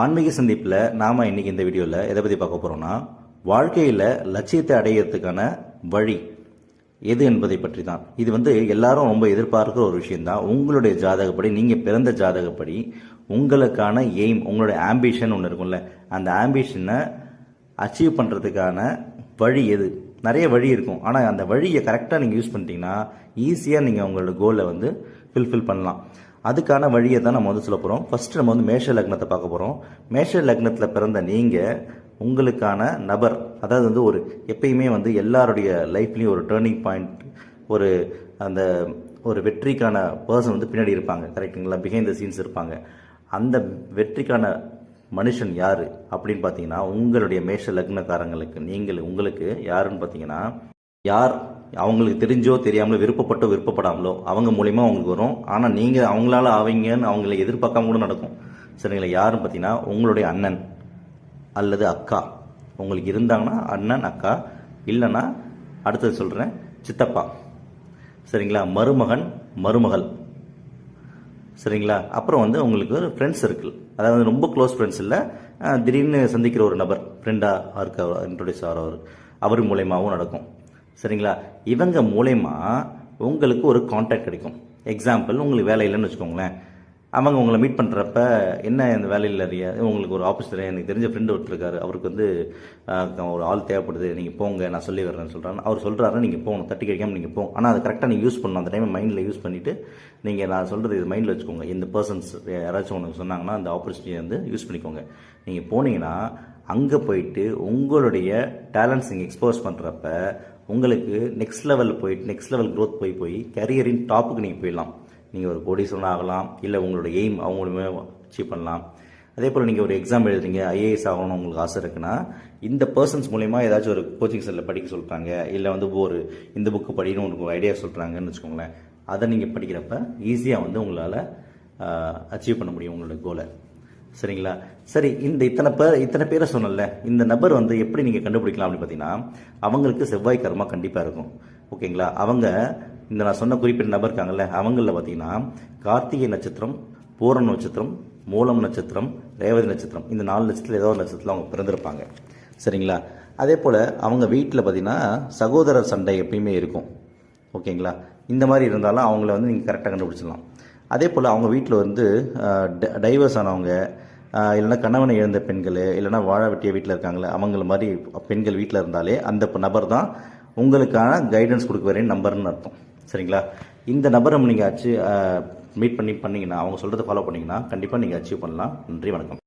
ஆன்மீக சந்திப்பில் நாம் இன்னைக்கு இந்த வீடியோவில் எதை பற்றி பார்க்க போகிறோம்னா, வாழ்க்கையில் லட்சியத்தை அடையிறதுக்கான வழி எது என்பதை பற்றி தான். இது எல்லாரும் ரொம்ப எதிர்பார்க்குற ஒரு விஷயம்தான். உங்களுடைய ஜாதகப்படி, நீங்கள் பிறந்த ஜாதகப்படி உங்களுக்கான எய்ம், உங்களுடைய ஆம்பிஷன் ஒன்று இருக்கும்ல, அந்த ஆம்பிஷனை அச்சீவ் பண்ணுறதுக்கான வழி எது? நிறைய வழி இருக்கும். ஆனால் அந்த வழியை கரெக்டாக நீங்கள் யூஸ் பண்ணிட்டீங்கன்னா ஈஸியாக நீங்கள் உங்களோட கோலை ஃபில்ஃபில் பண்ணலாம். அதுக்கான வழியை தான் நம்ம சொல்ல போகிறோம். ஃபஸ்ட்டு நம்ம மேஷ லக்னத்தை பார்க்க போகிறோம். மேஷ லக்னத்தில் பிறந்த நீங்கள் உங்களுக்கான நபர், அதாவது ஒரு எப்பயுமே எல்லாருடைய லைஃப்லேயும் ஒரு டேர்னிங் பாயிண்ட், ஒரு வெற்றிக்கான பர்சன் பின்னாடி இருப்பாங்க. கரெக்டுங்களா? பிஹைண்ட் த சீன்ஸ் இருப்பாங்க. அந்த வெற்றிக்கான மனுஷன் யார் அப்படின்னு பார்த்தீங்கன்னா, உங்களுடைய மேஷ லக்னக்காரங்களுக்கு உங்களுக்கு யாருன்னு பார்த்தீங்கன்னா, யார் அவங்களுக்கு தெரிஞ்சோ தெரியாமலோ, விருப்பப்படாமலோ அவங்க மூலியமா அவங்களுக்கு வரும். ஆனால் நீங்கள் அவங்களால ஆவீங்கன்னு அவங்கள எதிர்பார்க்காம கூட நடக்கும். சரிங்களா? யாருன்னு பார்த்தீங்கன்னா, உங்களுடைய அண்ணன் அல்லது அக்கா உங்களுக்கு இருந்தாங்கன்னா அண்ணன் அக்கா, இல்லைன்னா அடுத்தது சொல்கிறேன் சித்தப்பா. சரிங்களா? மருமகன் மருமகள். சரிங்களா? அப்புறம் உங்களுக்கு ஒரு ஃப்ரெண்ட்ஸ் சர்க்கிள், அதாவது ரொம்ப க்ளோஸ் ஃப்ரெண்ட்ஸ் இல்லை, திடீர்னு சந்திக்கிற ஒரு நபர், ஃப்ரெண்டாக இருக்க இன்ட்ரோடியூஸ் ஆகிறவர், அவர் மூலயமாவும் நடக்கும். சரிங்களா? இவங்க மூலயமா உங்களுக்கு ஒரு கான்டாக்ட் கிடைக்கும். எக்ஸாம்பிள், உங்களுக்கு வேலை இல்லைன்னு வச்சுக்கோங்களேன், அவங்க உங்களை மீட் பண்ணுறப்ப, என்ன இந்த வேலையில் உங்களுக்கு ஒரு ஆப்போசிட், எனக்கு தெரிஞ்ச ஃப்ரெண்டு ஒருத்தர் இருக்காரு, அவருக்கு ஒரு ஆள் தேவைப்படுது, நீங்கள் போங்க, நான் சொல்லி வர்றேன்னு சொல்கிறாங்க. அவர் சொல்கிறாரு, நீங்கள் போகணும், தட்டி கிடைக்காம நீங்கள் போங்க. ஆனால் அதை கரெக்டாக நீங்கள் யூஸ் பண்ணணும். அந்த டைமை மைண்டில் யூஸ் பண்ணிவிட்டு, நீங்கள் நான் சொல்கிறது இது மைண்டில் வச்சுக்கோங்க. இந்த பர்சன்ஸ் யாராச்சும் உங்களுக்கு சொன்னாங்கன்னா அந்த ஆப்பர்ச்சுனிட்டியை யூஸ் பண்ணிக்கோங்க. நீங்கள் போனீங்கன்னா அங்கே போயிட்டு உங்களுடைய டேலண்ட்ஸ் நீங்கள் எக்ஸ்போஸ் பண்ணுறப்ப உங்களுக்கு நெக்ஸ்ட் லெவல் க்ரோத் போய் கரியரின் டாப்புக்கு நீங்கள் போயிடலாம். நீங்கள் ஒரு கோடீஸ்வரன் ஆகலாம், இல்லை உங்களோட எய்ம் அவங்களுமே அச்சீவ் பண்ணலாம். அதே போல் நீங்கள் ஒரு எக்ஸாம் எழுதுறீங்க, ஐஏஎஸ் ஆகணும்னு உங்களுக்கு ஆசை இருக்குன்னா, இந்த பர்சன்ஸ் மூலயமா ஏதாச்சும் ஒரு கோச்சிங் சென்டரில் படிக்க சொல்கிறாங்க, இல்லை இந்த புக்கு படிக்கணும் உங்களுக்கு ஐடியா சொல்கிறாங்கன்னு வச்சுக்கோங்களேன். அதை நீங்கள் படிக்கிறப்ப ஈஸியாக உங்களால் அச்சீவ் பண்ண முடியும் உங்களோட கோலை. சரிங்களா? சரி, இத்தனை பேரை சொன்னல, இந்த நபர் எப்படி நீங்கள் கண்டுபிடிக்கலாம் அப்படின்னு பார்த்தீங்கன்னா, அவங்களுக்கு செவ்வாய் கர்மா கண்டிப்பாக இருக்கும். ஓகேங்களா? அவங்க இந்த நான் சொன்ன குறிப்பிட்ட நபர் இருக்காங்கல்ல, அவங்களில் பார்த்தீங்கன்னா கார்த்திகை நட்சத்திரம், பூரண நட்சத்திரம், மூலம் நட்சத்திரம், ரேவதி நட்சத்திரம், இந்த 4 நட்சத்திரம் ஏதோ ஒரு நட்சத்திரத்தில் அவங்க பிறந்திருப்பாங்க. சரிங்களா? அதே போல் அவங்க வீட்டில் பார்த்தீங்கன்னா சகோதரர் சண்டை எப்பயுமே இருக்கும். ஓகேங்களா? இந்த மாதிரி இருந்தாலும் அவங்கள நீங்கள் கரெக்டாக கண்டுபிடிச்சிடலாம். அதே போல் அவங்க வீட்டில் டைவர்ஸ் ஆனவங்க, இல்லைனா கணவனை இழந்த பெண்கள், இல்லைனா வாழ வெட்டிய வீட்டில் இருக்காங்களே, அவங்கள மாதிரி பெண்கள் வீட்டில் இருந்தாலே அந்த நபர் தான் உங்களுக்கான கைடன்ஸ் கொடுக்க வரேன் நம்பர்னு அர்த்தம். சரிங்களா? இந்த நபரை நீங்கள் மீட் பண்ணீங்கன்னா, அவங்க சொல்கிறத ஃபாலோ பண்ணிங்கன்னா கண்டிப்பாக நீங்கள் அச்சீவ் பண்ணலாம். நன்றி, வணக்கம்.